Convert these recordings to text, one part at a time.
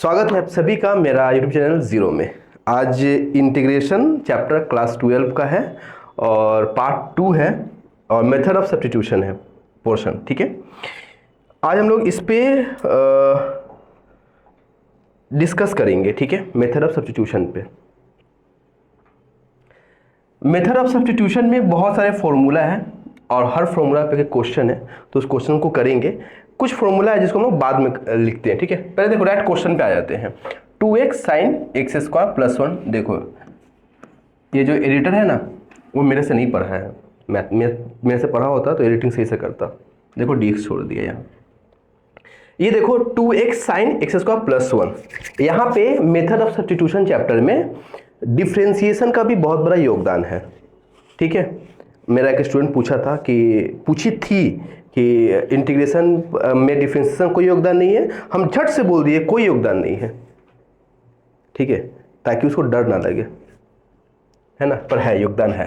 स्वागत है आप सभी का मेरा यूट्यूब चैनल ज़ीरो में। आज इंटीग्रेशन चैप्टर क्लास 12 का है और पार्ट 2 है और मेथड ऑफ सब्स्टिट्यूशन है पोर्शन। ठीक है, आज हम लोग इस पे डिस्कस करेंगे। ठीक है, मेथड ऑफ सब्स्टिट्यूशन पे। मेथड ऑफ सब्स्टिट्यूशन में बहुत सारे फॉर्मूला है और हर फॉर्मूला पे क्वेश्चन है, तो उस क्वेश्चन को करेंगे। कुछ फॉर्मूला है जिसको हम लोग बाद में लिखते हैं। ठीक है, पहले देखो डायरेक्ट क्वेश्चन पे आ जाते हैं। 2x sine x square plus 1। देखो ये जो एडिटर है ना, वो मेरे से नहीं पढ़ा है। मेरे से पढ़ा होता तो एडिटिंग सही से करता। देखो dx छोड़ दिया यहाँ। ये देखो 2x sine x square plus 1। यहाँ पे मेथड ऑफ सब्स्टिट्यूशन चैप्टर में डिफ्रेंसिएशन का भी बहुत बड़ा योगदान है। ठीक है, मेरा एक स्टूडेंट पूछी थी कि इंटीग्रेशन में डिफ्रेंसिएशन कोई योगदान नहीं है। हम झट से बोल दिए कोई योगदान नहीं है। ठीक है, ताकि उसको डर ना लगे, है ना, पर है, योगदान है।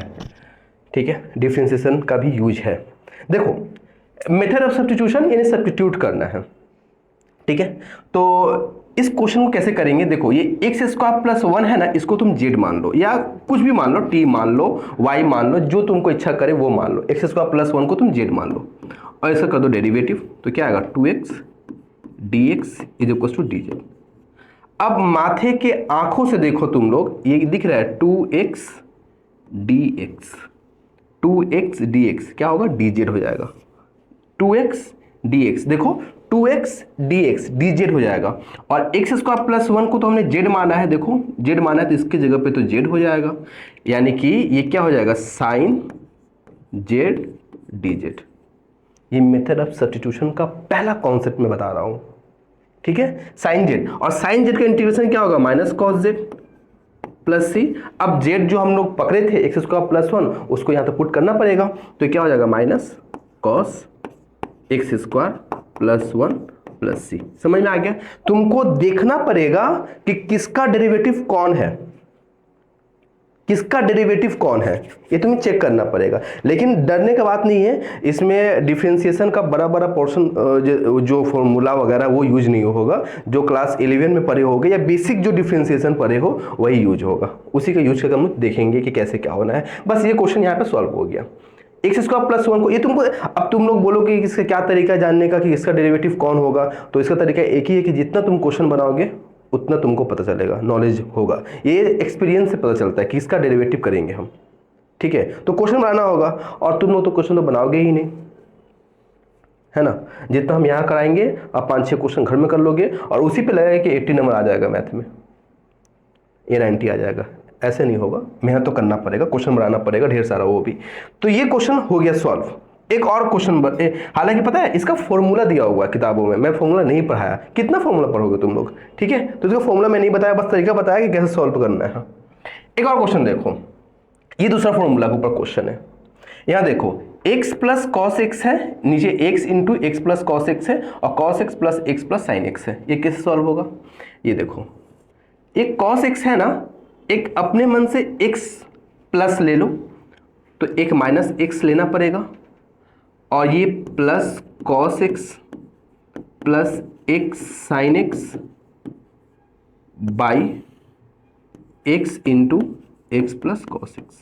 ठीक है, डिफ्रेंसिएशन का भी यूज है। देखो मेथड ऑफ सब्स्टिट्यूशन यानी सब्स्टिट्यूट करना है। ठीक है, तो इस क्वेश्चन को कैसे करेंगे? देखो ये एक्स स्क्वायर प्लस 1 है ना, इसको तुम जेड मान लो या कुछ भी मान लो, टी मान लो, वाई मान लो, जो तुमको इच्छा करे वो मान लो। एक्स स्क्वायर प्लस 1 को तुम जेड मान लो और इसका कर दो डेरिवेटिव, तो क्या आएगा 2x dx is equal to dz। अब माथे के आंखों से देखो तुम लोग, ये दिख रहा है 2x dx, 2x dx क्या होगा, dz हो जाएगा। 2x dx देखो 2x dx dz हो जाएगा। और एक्स स्क्वायर प्लस 1 को तो हमने z माना है। देखो z माना है तो इसकी जगह पे तो z हो जाएगा, यानी कि ये क्या हो जाएगा, साइन z dz। ये मेथड ऑफ सब्स्टिट्यूशन का पहला कॉन्सेप्ट मैं बता रहा हूं। ठीक है, साइन z, और साइन z का इंटीग्रेशन क्या होगा, माइनस कॉस z प्लस सी। अब z जो हम लोग पकड़े थे एक्स स्क्वायर प्लस 1, उसको यहां तो पुट करना पड़ेगा, तो क्या हो जाएगा minus cos x square plus 1 plus c. समझ में आ गया? तुमको देखना पड़ेगा कि किसका डेरिवेटिव कौन है, किसका डेरिवेटिव कौन है, ये तुम्हें चेक करना पड़ेगा। लेकिन डरने का बात नहीं है, इसमें डिफरेंशिएशन का बड़ा बड़ा पोर्शन जो फॉर्मूला वगैरह वो यूज नहीं होगा। जो क्लास 11 में पढ़े होगे या बेसिक जो डिफरेंशिएशन पढ़े हो वही यूज होगा, उसी का यूज करके हम देखेंगे कि कैसे क्या होना है। बस ये क्वेश्चन यहाँ पे सॉल्व हो गया। एक्स स्क्वायर प्लस 1 को ये तुमको, अब तुम लोग बोलोगे कि इसका क्या तरीका है जानने का कि इसका डेरिवेटिव कौन होगा, तो इसका तरीका एक ही है कि जितना तुम क्वेश्चन बनाओगे उतना तुमको पता चलेगा, नॉलेज होगा। ये एक्सपीरियंस से पता चलता है कि इसका डेरिवेटिव करेंगे हम। ठीक है, तो क्वेश्चन बनाना होगा और तुम लोग तो क्वेश्चन तो बनाओगे ही नहीं, है ना। जितना हम यहाँ कराएंगे आप 5-6 क्वेश्चन घर में कर लोगे और उसी पे लगेगा कि 80 नंबर आ जाएगा मैथ में, ये 90 आ जाएगा। ऐसे नहीं होगा, मेहनत तो करना पड़ेगा, क्वेश्चन बनाना पड़ेगा ढेर सारा, वो भी। तो ये क्वेश्चन हो गया सॉल्व। एक और क्वेश्चन, हालांकि पता है इसका फॉर्मूला दिया हुआ है किताबों में, मैं फॉर्मूला नहीं पढ़ाया। कितना फॉर्मूला पढ़ोगे तुम लोग? ठीक है, तो इसका फॉर्मूला मैं नहीं बताया, बस तरीका बताया कि कैसे सॉल्व करना है। एक और क्वेश्चन देखो, ये दूसरा फॉर्मूला के ऊपर क्वेश्चन है। यहां देखो x प्लस कॉस एक्स है, नीचे x into x plus cos x है और cos x plus x plus sine x है। ये कैसे सॉल्व होगा? ये देखो, एक कॉस एक्स है ना, एक अपने मन से x प्लस ले लो तो एक माइनस एक्स लेना पड़ेगा, और ये plus cos x plus x sine x by x into x plus cos x.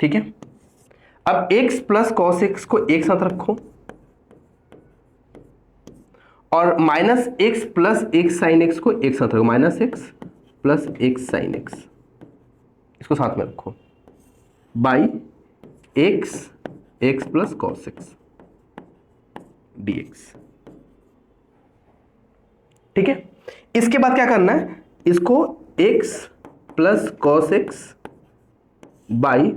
ठीक है, अब x प्लस कॉस एक्स को एक साथ रखो और minus x plus x sine x को एक साथ रखो, minus x plus x sine x, इसको साथ में रखो, by x x plus cos x dx। ठीक है, इसके बाद क्या करना है, इसको x plus cos x by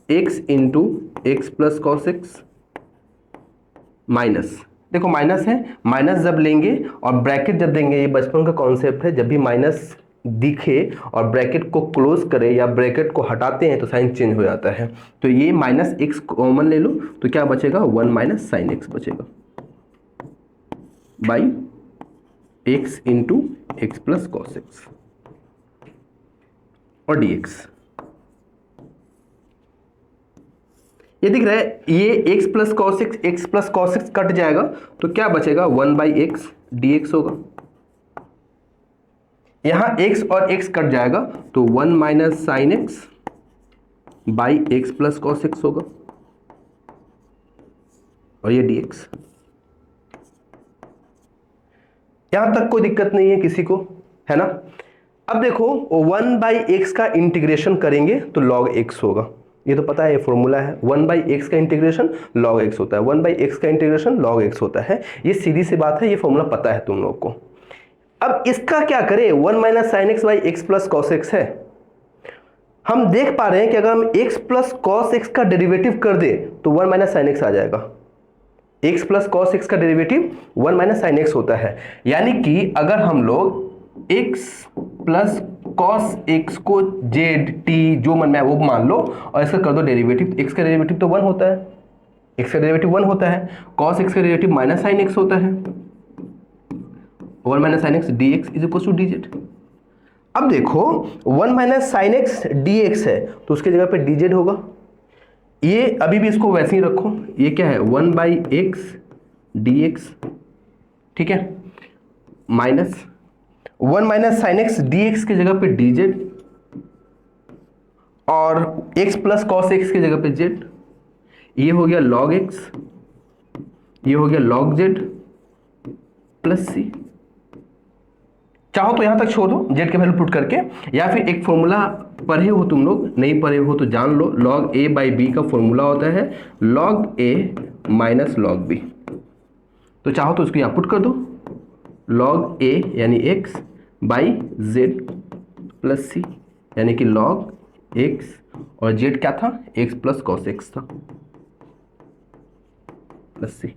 x into x plus cos x minus, देखो माइनस है, माइनस जब लेंगे और ब्रैकेट जब देंगे, ये बचपन का कॉन्सेप्ट है, जब भी माइनस दिखे और ब्रैकेट को क्लोज करें या ब्रैकेट को हटाते हैं तो साइन चेंज हो जाता है। तो ये माइनस एक्स कॉमन ले लो तो क्या बचेगा, 1 माइनस साइन एक्स बचेगा by x into x plus cos x और dx। ये दिख रहा है, ये x plus cos x cut जाएगा तो क्या बचेगा, 1/x dx होगा। यहां x और x कट जाएगा तो 1 minus sine x by x plus cos x होगा, और ये dx। यहां तक कोई दिक्कत नहीं है किसी को, है ना। अब देखो 1/x का इंटीग्रेशन करेंगे तो log x होगा, ये तो पता है, ये फॉर्मूला है। 1/x का इंटीग्रेशन log x होता है, 1/x का इंटीग्रेशन log x होता है, ये सीधी सी बात है, ये फॉर्मूला पता है तुम लोग को। अब इसका क्या करें, 1 minus sine x by x plus cos x है। हम देख पा रहे हैं कि अगर हम x प्लस कॉस एक्स का डेरिवेटिव कर दे तो 1 माइनस साइन एक्स आ जाएगा। x प्लस कॉस एक्स का डेरिवेटिव 1 माइनस साइन एक्स होता है, यानी कि अगर हम लोग x प्लस कॉस एक्स को जेड टी जो मन में है वो मान लो और इसका कर दो डेरिवेटिव। x का डेरिवेटिव तो 1 होता है, x का डेरिवेटिव 1 होता है, कॉस एक्स का डेरिवेटिव माइनस साइन एक्स होता है, 1 minus sine x D x is equal to D Z. अब देखो 1 minus sine x D X है तो उसके जगह पे डी जेड होगा। ये अभी भी इसको वैसे ही रखो, ये क्या है 1/x dx, ठीक है, minus 1 minus sine x D x की जगह पे डी जेड, और x प्लस कॉस एक्स की जगह पे जेड। ये हो गया log x, ये हो गया log z प्लस सी। चाहो तो यहां तक छोड़ दो z के वैल्यू पुट करके, या फिर एक फॉर्मूला पढ़े हो तुम लोग, नहीं पढ़े हो तो जान लो, log a बाई बी का फॉर्मूला होता है log a minus log b। तो चाहो तो उसको यहां पुट कर दो, log a यानी x बाई z प्लस सी, यानी कि log x, और z क्या था, x प्लस कॉस एक्स था प्लस सी।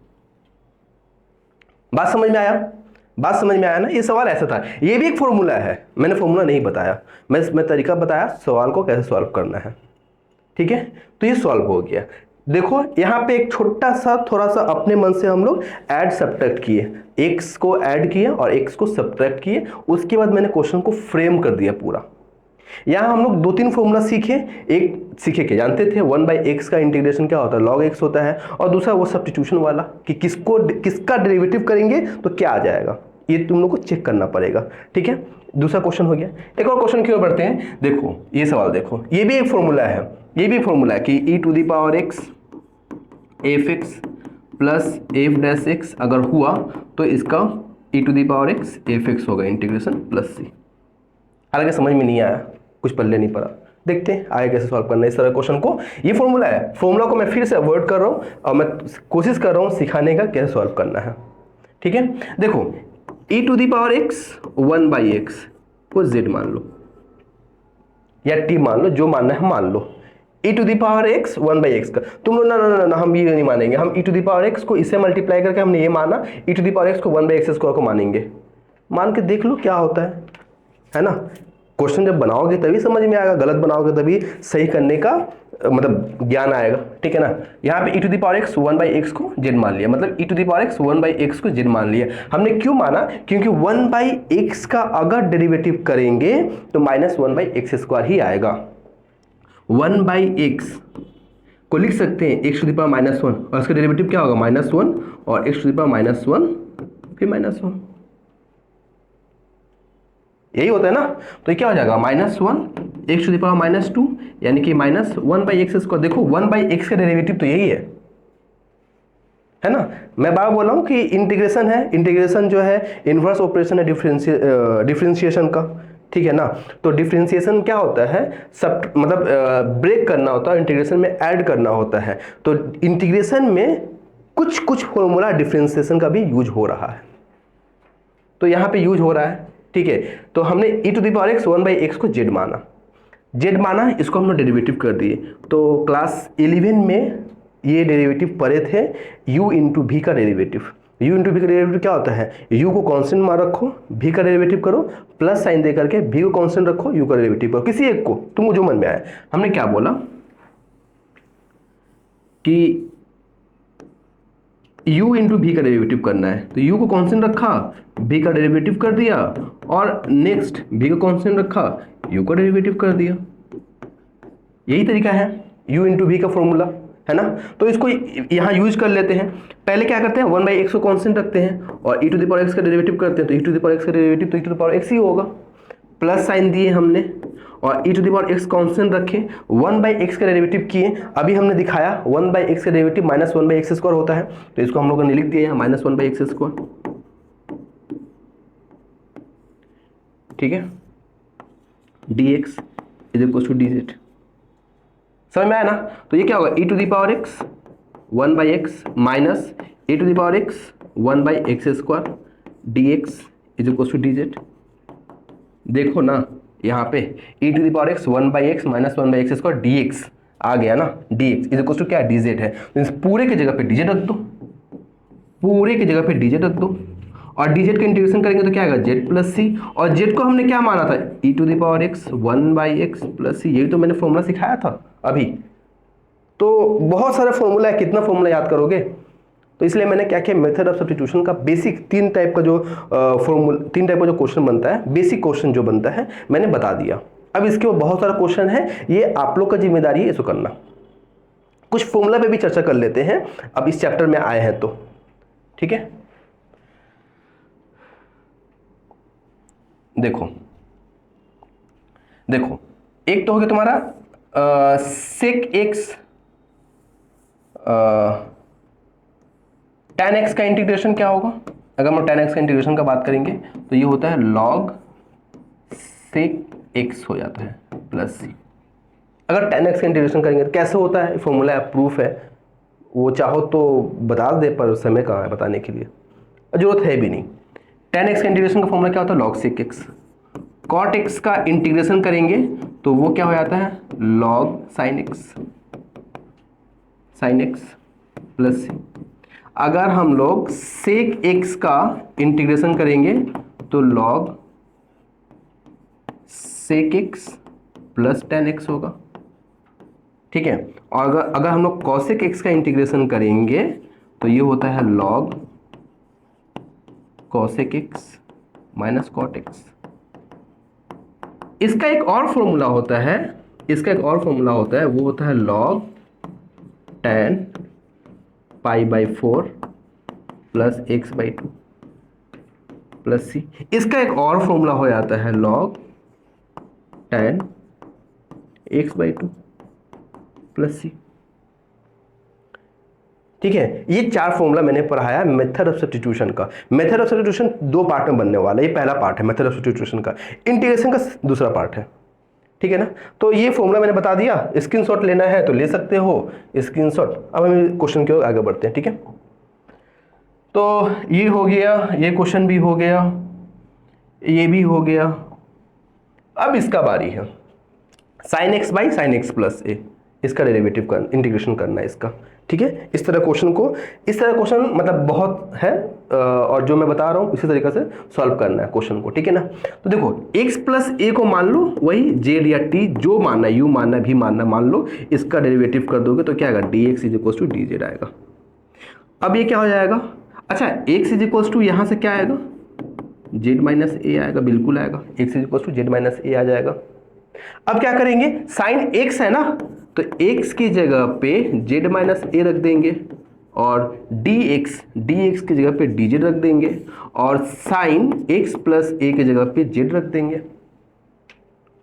बात समझ में आया, बात समझ में आया ना। ये सवाल ऐसा था, ये भी एक फॉर्मूला है, मैंने फॉर्मूला नहीं बताया, मैं तरीका बताया सवाल को कैसे सॉल्व करना है, ठीक है। तो ये सॉल्व हो गया। देखो यहाँ पे एक छोटा सा थोड़ा सा अपने मन से हम लोग ऐड सब्ट्रैक्ट किए, x को ऐड किए और x को सब्ट्रैक्ट किए, उसके बाद मैंने क्वेश्चन को फ्रेम कर दिया पूरा। यहाँ हम लोग 2-3 फॉर्मूला सीखे, एक सीखे के जानते थे 1/x का इंटीग्रेशन क्या होता है, log x होता है, और दूसरा वो सब्स्टिट्यूशन वाला कि किसका डेरिवेटिव करेंगे तो क्या आ जाएगा, ये तुम लोग को चेक करना पड़ेगा, ठीक है। दूसरा क्वेश्चन हो गया। एक और क्वेश्चन की ओर बढ़ते हैं। देखो ये सवाल देखो, ये भी एक फॉर्मूला है, ये भी फॉर्मूला है कि e⁻x f(x) प्लस f'(x) अगर हुआ तो इसका e⁻x f(x) होगा इंटीग्रेशन प्लस सी। हालांकि समझ में नहीं आया, कुछ पल्ले नहीं पड़ा, देखते हैं आगे कैसे सॉल्व करना है इस तरह क्वेश्चन को। ये फॉर्मूला है, फॉर्मूला को मैं फिर से अवॉइड कर रहा हूँ और मैं कोशिश कर रहा हूँ सिखाने का कैसे सॉल्व करना है, ठीक है। देखो e⁻x 1/x को z मान लो या t मान लो, जो मानना है मान लो। e⁻x 1/x का तुम लोग ना हम ये नहीं मानेंगे, हम e⁻x को इससे मल्टीप्लाई करके हमने ये माना, e⁻x को 1/x स्क्वायर को मानेंगे। मान के देख लो क्या होता है ना। क्वेश्चन जब बनाओगे तभी समझ में आएगा, गलत बनाओगे तभी सही करने का मतलब ज्ञान आएगा, ठीक है ना। यहाँ पे e⁻x 1/x को z मान लिया, मतलब e⁻x 1/x को z मान लिया। हमने क्यों माना, क्योंकि 1/x का अगर डेरिवेटिव करेंगे तो माइनस 1/x स्क्वायर ही आएगा। 1/x को लिख सकते हैं x⁻−1 और इसका डेरिवेटिव क्या होगा -1 और x⁻−1 फिर -1, यही होता है ना। तो ये क्या हो जाएगा -1 x⁻−2 यानी कि -1/x स्क्वायर। देखो 1/x का डेरिवेटिव तो यही है ना। मैं बार बोल रहा हूँ कि इंटीग्रेशन है, इंटीग्रेशन जो है इन्वर्स ऑपरेशन है डिफरेंशिएशन का, ठीक है ना। तो डिफरेंशिएशन क्या होता है, सब मतलब ब्रेक करना होता है, इंटीग्रेशन में ऐड करना होता है। तो इंटीग्रेशन में कुछ फॉर्मूला डिफरेंशिएशन का भी यूज हो रहा है, तो यहाँ पे यूज हो रहा है, ठीक है। तो हमने e⁻x 1/x को z माना, इसको हमने डेरिवेटिव कर दिए। तो क्लास 11 में ये डेरिवेटिव पढ़े थे, u इंटू v का डेरिवेटिव। u इंटू v का डेरिवेटिव क्या होता है, u को कांस्टेंट मान रखो, v का डेरिवेटिव करो, प्लस साइन दे करके v को कांस्टेंट रखो, u का डेरिवेटिव करो, किसी एक को तुमको जो मन में आए। हमने क्या बोला कि u इंटू v का डेरिवेटिव करना है, तो u को कांस्टेंट रखा, v का डेरिवेटिव कर दिया, और नेक्स्ट v को कांस्टेंट रखा, u का डेरिवेटिव कर दिया। यही तरीका है u इंटू v का फॉर्मूला, है ना। तो इसको यहाँ यूज कर लेते हैं। पहले क्या करते हैं, 1/x को कांस्टेंट रखते हैं और e to the power x का डेरिवेटिव करते हैं, तो e to the power x का डेरिवेटिव तो e to the power x ही होगा। प्लस साइन दिए हमने और e to the power x constant रखे, 1/x का डेरिवेटिव किए। अभी हमने दिखाया 1/x का डेरिवेटिव -1/x² होता है, तो इसको हम लोगों ने लिख दिया यहाँ -1/x²। ठीक है, dx is equal to dz। समझ में आया ना। तो ये क्या होगा, e to the power x 1/x minus e to the power x 1/x² dx is equal to dz। देखो ना यहाँ पे e to the power x 1/x minus 1/x² dx आ गया ना, dx इज इक्वल टू क्या, dz है। तो इस पूरे की जगह पे dz रख दो, पूरे की जगह पे dz रख दो और dz का इंटीग्रेशन करेंगे तो क्या आएगा, z प्लस सी। और z को हमने क्या माना था, e to the power x 1/x plus c. यही तो मैंने फॉर्मूला सिखाया था अभी। तो बहुत सारा फॉर्मूला है, कितना फॉर्मूला याद करोगे। तो इसलिए मैंने क्या किया, मेथड ऑफ सब्स्टिट्यूशन का बेसिक 3 टाइप का जो तीन टाइप का जो क्वेश्चन बनता है, बेसिक क्वेश्चन जो बनता है मैंने बता दिया। अब इसके ऊपर बहुत सारा क्वेश्चन है, ये आप लोग का जिम्मेदारी है इसको करना। कुछ फॉर्मूला पे भी चर्चा कर लेते हैं अब इस चैप्टर में आए हैं तो। ठीक है, देखो देखो एक तो हो गया तुम्हारा सेक एक्स tan x का इंटीग्रेशन क्या होगा। अगर हम tan x का इंटीग्रेशन का बात करेंगे तो ये होता है log sec x हो जाता है प्लस सी। अगर tan x का इंटीग्रेशन करेंगे तो कैसे होता है, फॉर्मूला है, प्रूफ है, वो चाहो तो बता दे पर समय कहाँ है बताने के लिए, जरूरत है भी नहीं। tan x का इंटीग्रेशन का फॉर्मूला क्या होता है, log sec x। cot x का इंटीग्रेशन करेंगे तो वो क्या हो जाता है, log sin x प्लस सी। अगर हम लोग sec x का इंटीग्रेशन करेंगे तो log sec x plus tan x होगा। ठीक है, और अगर हम लोग cosec x का इंटीग्रेशन करेंगे तो ये होता है log cosec x minus cot x। इसका एक और फॉर्मूला होता है, वो होता है log tan π/4 plus x/2 plus c. इसका एक और फॉर्मूला हो जाता है log tan x/2 प्लस सी। ठीक है, ये 4 फॉर्मूला मैंने पढ़ाया मेथड ऑफ सब्स्टिट्यूशन का। मेथड ऑफ सब्स्टिट्यूशन 2 पार्ट में बनने वाला है। ये पहला पार्ट है मेथड ऑफ सब्स्टिट्यूशन का, इंटीग्रेशन का दूसरा पार्ट है। ठीक है ना। तो ये फॉर्मूला मैंने बता दिया, स्क्रीनशॉट लेना है तो ले सकते हो स्क्रीनशॉट। अब हम क्वेश्चन की ओर आगे बढ़ते हैं। ठीक है, तो ये हो गया, ये क्वेश्चन भी हो गया, ये भी हो गया। अब इसका बारी है sin x by sin x plus a, इसका डेरिवेटिव का इंटीग्रेशन करना है इसका। ठीक है, इस तरह क्वेश्चन मतलब बहुत है और जो मैं बता रहा हूँ इसी तरीके से सॉल्व करना है क्वेश्चन को। ठीक है ना। तो देखो x प्लस ए को मान लो, वही z या t जो मानना है, u मानना भी मानना, मान लो इसका डेरिवेटिव कर दोगे तो क्या आएगा, dx is equal to dz आएगा। अब ये क्या हो जाएगा, अच्छा x इज इक्वल टू यहाँ से क्या आएगा, z माइनस ए आएगा, बिल्कुल आएगा, x is equal to z minus a आ जाएगा। अब क्या करेंगे, साइन x है ना, तो x की जगह पे z माइनस ए रख देंगे और dx की जगह पे dz रख देंगे और साइन x प्लस ए की जगह पे z रख देंगे।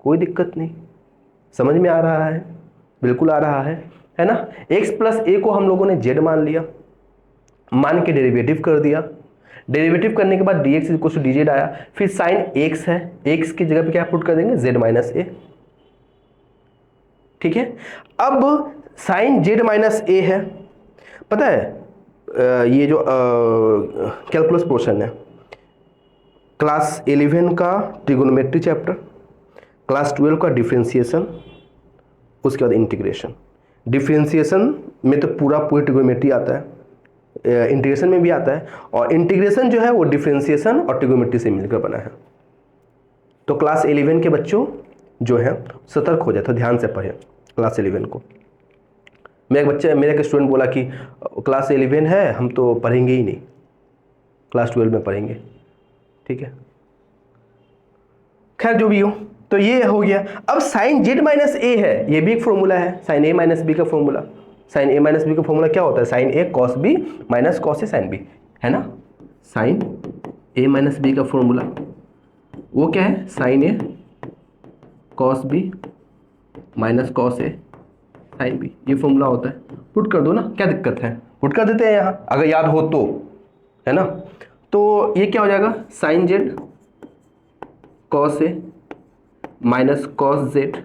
कोई दिक्कत नहीं, समझ में आ रहा है, बिल्कुल आ रहा है ना। x प्लस ए को हम लोगों ने z मान लिया, मान के डेरिवेटिव कर दिया। डेरिवेटिव करने के बाद dx इक्वल टू dz आया, फिर साइन x है, x की जगह पे क्या पुट कर देंगे, z माइनस ए। ठीक है, अब साइन z माइनस ए है, पता है ये जो कैलकुलस पोर्शन है, क्लास 11 का ट्रिगोनोमेट्री चैप्टर, क्लास 12 का डिफरेंशिएशन, उसके बाद इंटीग्रेशन। डिफरेंशिएशन में तो पूरी ट्रिगोनोमेट्री आता है, इंटीग्रेशन में भी आता है, और इंटीग्रेशन जो है वो डिफरेंशिएशन और ट्रिगोनोमेट्री से मिलकर बना है। तो क्लास 11 के बच्चों जो है सतर्क हो जाए, तो ध्यान से पढ़े क्लास 11 को। मेरा एक स्टूडेंट बोला कि क्लास 11 है, हम तो पढ़ेंगे ही नहीं, क्लास 12 में पढ़ेंगे। ठीक है, खैर जो भी हो, तो ये हो गया। अब साइन z माइनस ए है, ये भी एक फॉर्मूला है, साइन a माइनस बी का फॉर्मूला। साइन ए माइनस बी का फॉर्मूला क्या होता है, sign A cos B minus cos A sine B, है ना। साइन ए माइनस बी का फॉर्मूला वो क्या है, sign A cos B minus cos A sine B, ये फॉर्मूला होता है। पुट कर दो ना, क्या दिक्कत है, पुट कर देते हैं यहाँ अगर याद हो तो, है ना। तो ये क्या हो जाएगा, sine z cos a minus cos z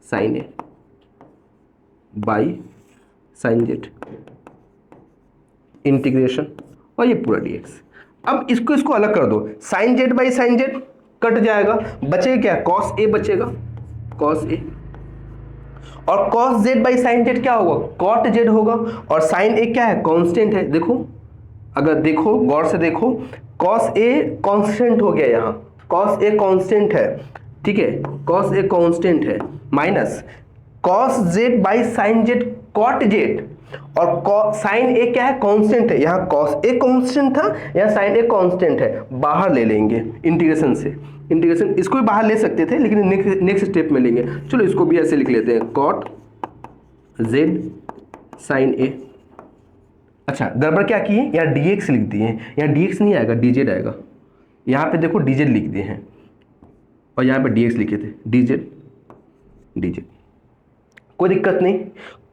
sine a by sine z integration, और ये पूरा डीएक्स। अब इसको अलग कर दो, sine z by sine z cut जाएगा, बचेगा क्या, कॉस ए बचेगा, कॉस ए, और cos z by sine z क्या होगा, कॉट जेड होगा, और साइन ए क्या है, कांस्टेंट है। देखो अगर देखो गौर से देखो, कॉस ए कांस्टेंट हो गया, यहाँ कॉस ए कांस्टेंट है, ठीक है, कॉस ए कांस्टेंट है, minus cos z by sine z cot z, और साइन ए क्या है, कांस्टेंट है, यहाँ कॉस ए कांस्टेंट था, यहाँ साइन ए कांस्टेंट है, बाहर ले लेंगे इंटीग्रेशन से, इंटीग्रेशन इसको भी बाहर ले सकते थे लेकिन नेक्स्ट स्टेप में लेंगे। चलो इसको भी ऐसे लिख लेते हैं, कॉट जेड साइन ए। अच्छा गड़बड़ क्या की है, यहाँ dx लिख दिए हैं, यहाँ dx नहीं आएगा dz आएगा, यहाँ पे देखो dz लिख दिए हैं और यहाँ पे dx लिखे थे, dz कोई दिक्कत नहीं।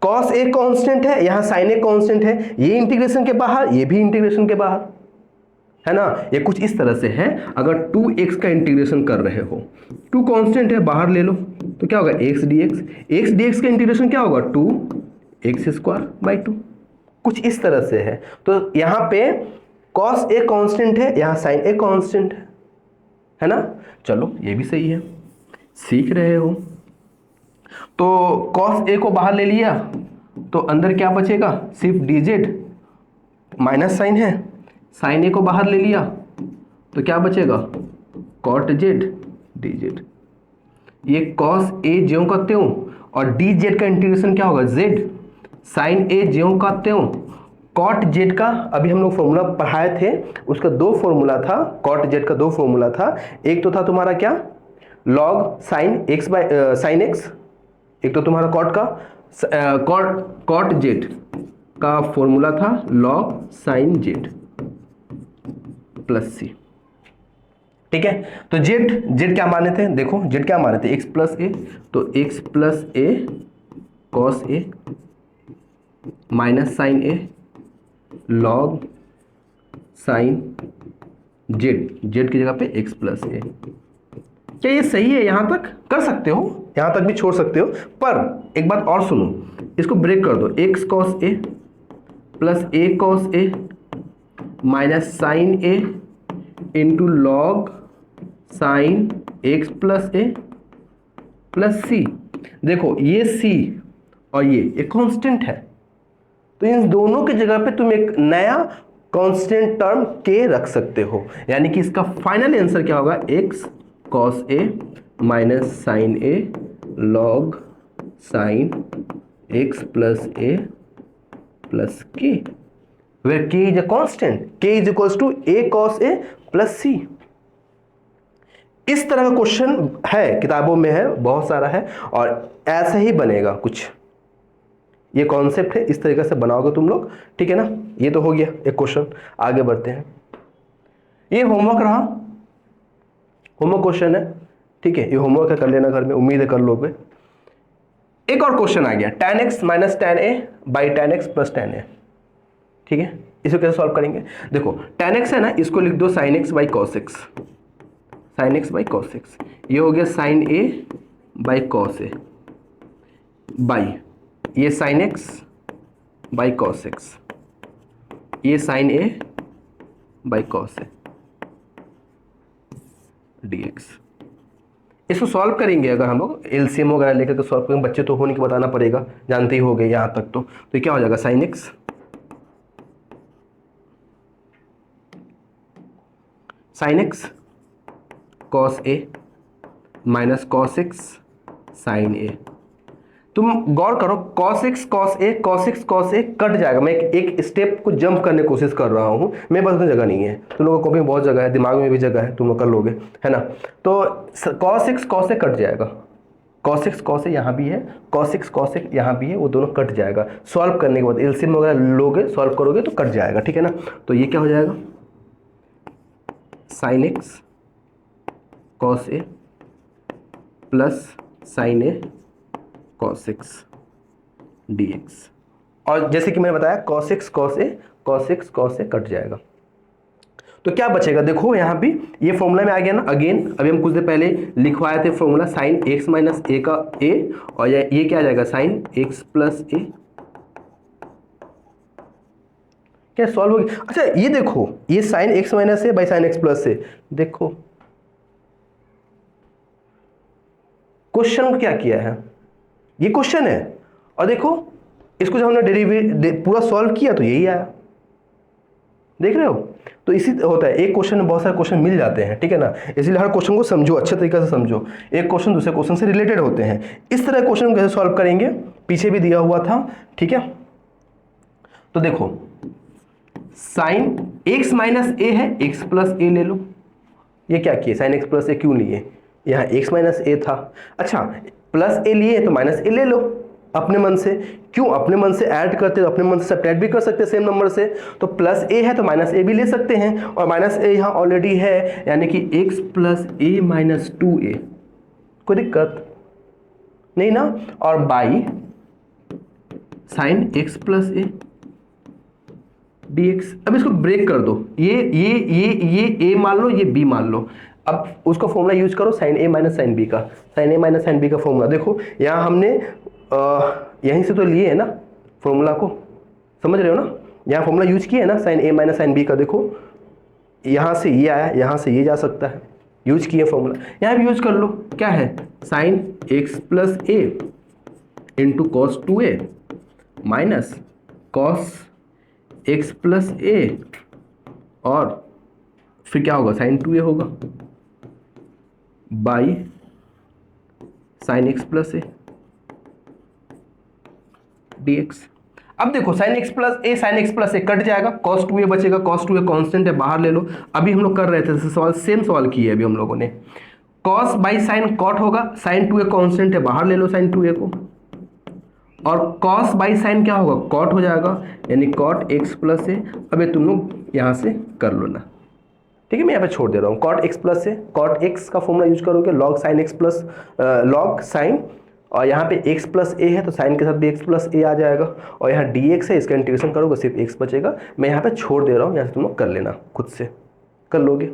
cos a कांस्टेंट है, यहाँ sin a कांस्टेंट है, ये इंटीग्रेशन के बाहर, ये भी इंटीग्रेशन के बाहर, है ना। ये कुछ इस तरह से है, अगर 2x का इंटीग्रेशन कर रहे हो, 2 कांस्टेंट है बाहर ले लो तो क्या होगा, x dx का इंटीग्रेशन क्या होगा, 2x² 2, कुछ इस तरह से है। तो यहाँ पे cos a कांस्टेंट है, यहाँ sin a कांस्टेंट है ना। चलो ये भी सही है, सीख रहे हो। तो cos a को बाहर ले लिया तो अंदर क्या बचेगा, सिर्फ dz माइनस साइन है, साइन ए को बाहर ले लिया तो क्या बचेगा, कॉट जेड dz, ये cos a ज्यों का त्यों, और dz का इंटीग्रेशन क्या होगा, z, साइन ए ज्यों का त्यों, कॉट जेड का अभी हम लोग फॉर्मूला पढ़ाए थे, उसका 2 फॉर्मूला था, कॉट जेड का 2 फॉर्मूला था। एक तो था तुम्हारा क्या, log sine x by sine x, एक तो तुम्हारा कॉट का कॉट जेड का फॉर्मूला था लॉग साइन जेड प्लस सी, ठीक है। तो जेड क्या माने थे, देखो जेड क्या माने थे, एक्स प्लस ए, तो x plus a cos a minus sine a log sign Z की जगह पे एक्स प्लस ए। क्या ये सही है, यहां तक कर सकते हो, यहां तक भी छोड़ सकते हो, पर एक बात और सुनो, इसको ब्रेक कर दो, x cos a plus a cos a minus sine a into log sine x plus a plus c. देखो ये सी और ये कांस्टेंट है, तो इन दोनों की जगह पे तुम एक नया कांस्टेंट टर्म के रख सकते हो, यानी कि इसका फाइनल आंसर क्या होगा, x cos a minus sine a log sine x plus a plus k, where k is a constant, k is equals to a cos a plus c. इस तरह का क्वेश्चन है, किताबों में है, बहुत सारा है, और ऐसा ही बनेगा कुछ, ये कॉन्सेप्ट है, इस तरीके से बनाओगे तुम लोग, ठीक है ना। ये तो हो गया एक क्वेश्चन, आगे बढ़ते हैं। ये होमवर्क रहा, होमवर्क क्वेश्चन है, ठीक है, ये होमवर्क है, कर लेना घर में, उम्मीद है कर लोगे। एक और क्वेश्चन आ गया, tan x minus tan a by tan x plus tan a, ठीक है, इसको कैसे सॉल्व करेंगे। देखो tan x है ना, इसको लिख दो sin x by cos x, sin x by cos x, ये हो गया sin a by cos a by ये sin x by cos x, ये sin a by cos a dx। इसको सॉल्व करेंगे अगर हम लोग एलसीएम वगैरह लेकर के सॉल्व करेंगे, बच्चे तो होने के बताना पड़ेगा, जानते ही हो गए यहाँ तक। तो ये क्या हो जाएगा, sign x cos a minus cos x sign ए। तुम गौर करो, cos x cos a cut जाएगा। मैं एक स्टेप को जंप करने की कोशिश कर रहा हूँ, मेरे पास उतनी जगह नहीं है, तुम लोगों को कॉपी में बहुत जगह है, दिमाग में भी जगह है, तुम लोग कर लोगे, है ना। तो cos x cos a cut जाएगा, cos x cos a यहाँ भी है, cos x cos a यहाँ भी है, वो दोनों कट जाएगा। सॉल्व करने के बाद एलसीएम वगैरह लोगे, सॉल्व करोगे तो कट जाएगा, ठीक है ना। तो ये क्या हो जाएगा, sin x cos a plus sin a cos x dx। और जैसे कि मैंने बताया cos x cos a cut जाएगा। तो क्या बचेगा, देखो यहाँ भी ये फॉर्मूला में आ गया ना। अगेन अभी हम कुछ देर पहले लिखवाए थे फॉर्मूला साइन x माइनस ए का a, और ये क्या आ जाएगा साइन x प्लस ए। क्या सॉल्व हो गया। अच्छा ये देखो, ये sine x minus a by sine x plus a, देखो क्वेश्चन क्या किया है, ये क्वेश्चन है। और देखो इसको जब हमने डेरिवेटिव पूरा सॉल्व किया तो यही आया, देख रहे हो। तो इसी होता है, एक क्वेश्चन में बहुत सारे क्वेश्चन मिल जाते हैं, ठीक है ना। इसलिए हर क्वेश्चन को समझो, अच्छे तरीके से समझो, एक क्वेश्चन दूसरे क्वेश्चन से रिलेटेड होते हैं। इस तरह क्वेश्चन कैसे सॉल्व करेंगे पीछे भी दिया हुआ था, ठीक है। तो देखो साइन x माइनस ए है, x प्लस ए ले लो। ये क्या किए, साइन x प्लस ए क्यों लिए, यहाँ x माइनस ए था। अच्छा प्लस ए लिए तो माइनस ए ले लो अपने मन से, क्यों अपने मन से ऐड करते तो अपने मन से सब्ट्रैक्ट भी कर सकते हैं सेम नंबर से। तो प्लस ए है तो माइनस ए भी ले सकते हैं, और माइनस ए यहाँ ऑलरेडी है, यानी कि x प्लस ए माइनस 2a, कोई दिक्कत नहीं ना। और by sine x plus a dx। अब इसको ब्रेक कर दो, ये a मान लो, ये b मान लो। अब उसका फॉर्मूला यूज करो sine a minus sine b का, sine a minus sine b का फॉर्मूला देखो। यहाँ हमने यहीं से तो लिए है ना फॉर्मूला को, समझ रहे हो ना। यहाँ फॉर्मूला यूज किया है ना sine a minus sine b का, देखो यहाँ से ये आया, यहाँ से ये जा सकता है, यूज किए फॉर्मूला, यहाँ भी यूज कर लो। क्या है sine x plus a into cos 2a minus cos x plus a, और फिर क्या होगा साइन 2a होगा by sine x plus a dx। अब देखो sine x plus a sine x plus a cut जाएगा, cos 2a बचेगा, cos 2a constant है बाहर ले लो। अभी हम लोग कर रहे थे सवाल, सेम सवाल किए अभी हम लोगों ने। cos बाई साइन कॉट होगा, साइन 2a कांस्टेंट है बाहर ले लो साइन 2a को, और cos बाई साइन क्या होगा कॉट हो जाएगा, यानी cot x प्लस ए। अब ये तुम लोग यहाँ से कर लो ना, ठीक है। मैं यहाँ पे छोड़ दे रहा हूँ cot x प्लस से, cot x का फॉर्मूला यूज करोगे log sine x plus log sine, और यहाँ पे x प्लस ए है तो साइन के साथ भी x प्लस ए आ जाएगा, और यहाँ dx है, इसका इंटीग्रेशन करोगे सिर्फ x बचेगा। मैं यहाँ पे छोड़ दे रहा हूँ, यहाँ से तुम लोग कर लेना, खुद से कर लोगे।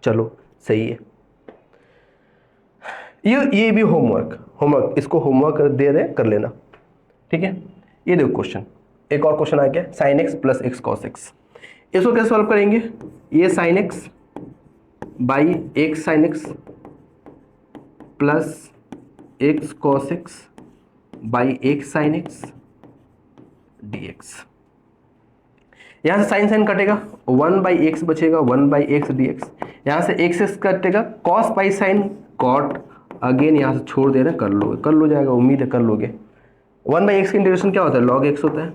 चलो सही है। ये भी होमवर्क इसको होमवर्क दे रहे कर लेना, ठीक है। ये देखो क्वेश्चन, एक और क्वेश्चन आ गया sign x plus x cos x. इसको कैसे सॉल्व करेंगे, ये sine x by x sign x plus x cos x by x sine x dx। यहाँ से साइन साइन कटेगा, 1 बाई एक्स बचेगा, 1 बाई एक्स dx। यहाँ से एक्स कटेगा, cos by sine cot, again यहाँ से छोड़ दे रहे, कर लो जाएगा, उम्मीद है कर लोगे। 1 बाई एक्स का इंटीग्रेशन क्या होता है लॉग एक्स होता है,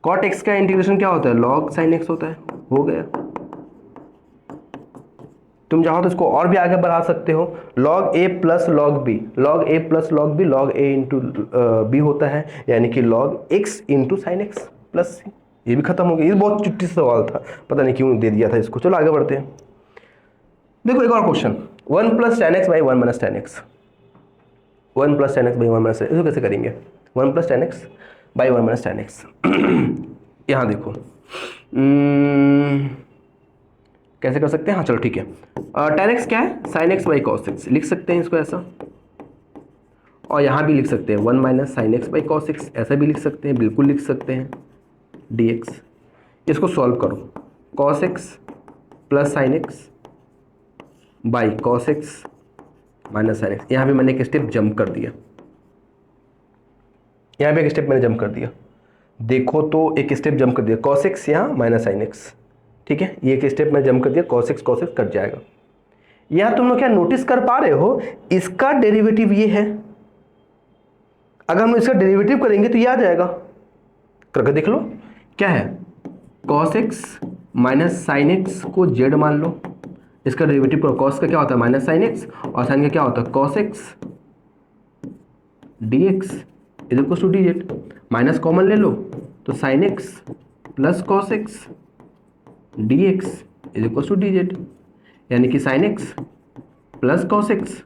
कॉट एक्स का इंटीग्रेशन क्या होता है लॉग साइन एक्स होता है, हो गया। तुम चाहो तो इसको और भी आगे बढ़ा सकते हो, log a plus log b, log a plus log b, log a into b होता है, यानी कि log x into sine x plus c. ये भी खत्म हो गया। ये बहुत चुट्टी सवाल था, पता नहीं क्यों दे दिया था इसको। चलो आगे बढ़ते हैं। देखो एक और question, 1 plus ten x by 1 minus ten x, 1 plus ten x by 1 minus, इसको कैसे करेंगे 1 plus ten x by 1 minus ten x. यहाँ देखो कैसे कर सकते हैं, हाँ चलो ठीक है। टेन एक्स क्या है sine x by cos x, लिख सकते हैं इसको ऐसा, और यहाँ भी लिख सकते हैं 1 minus sine x by cos x, ऐसा भी लिख सकते हैं, बिल्कुल लिख सकते हैं dx। इसको सॉल्व करो, cos x plus sine x by cos x minus sine x. यहाँ भी मैंने एक स्टेप जंप कर दिया, यहाँ भी एक स्टेप मैंने जंप कर दिया, देखो तो एक स्टेप जंप कर दिया, कॉस एक्स यहाँ माइनस साइन एक्स, ठीक है। ये एक स्टेप में जंप कर दिया, कॉस एक्स कट जाएगा। यहाँ तुम लोग क्या नोटिस कर पा रहे हो, इसका डेरिवेटिव ये है, अगर हम इसका डेरिवेटिव करेंगे तो ये आ जाएगा, करके देख लो क्या है, cos x minus sine x को जेड मान लो, इसका डेरिवेटिव करो, कॉस का क्या होता है माइनस साइन एक्स, और साइन का क्या होता है cos x D x is equal to D z, minus common ले लो तो sine x plus cos x D x is equal to D z, यानी कि sine x plus cos x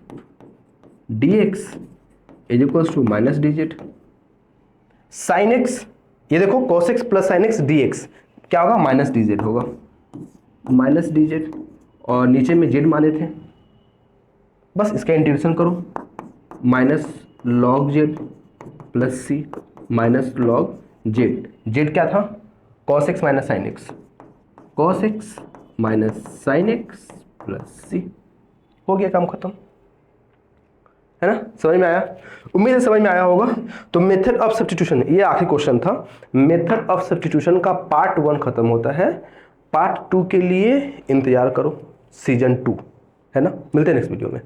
D x is equal to minus d z. Sine x, ये देखो cos x plus sine x D x क्या होगा, minus d Z होगा, minus d Z, और नीचे में जेड माने थे, बस इसका इंटीग्रेशन करो, minus log z plus c minus log z, z क्या था, cos x minus sine x, cos x minus sine x plus c, हो गया काम खत्म, है ना, समझ में आया, उम्मीद है समझ में आया होगा। तो मेथड ऑफ सब्स्टिट्यूशन, ये आखिरी क्वेश्चन था, मेथड ऑफ सब्स्टिट्यूशन का पार्ट 1 खत्म होता है, पार्ट 2 के लिए इंतजार करो, सीजन 2, है ना, मिलते हैं नेक्स्ट वीडियो में।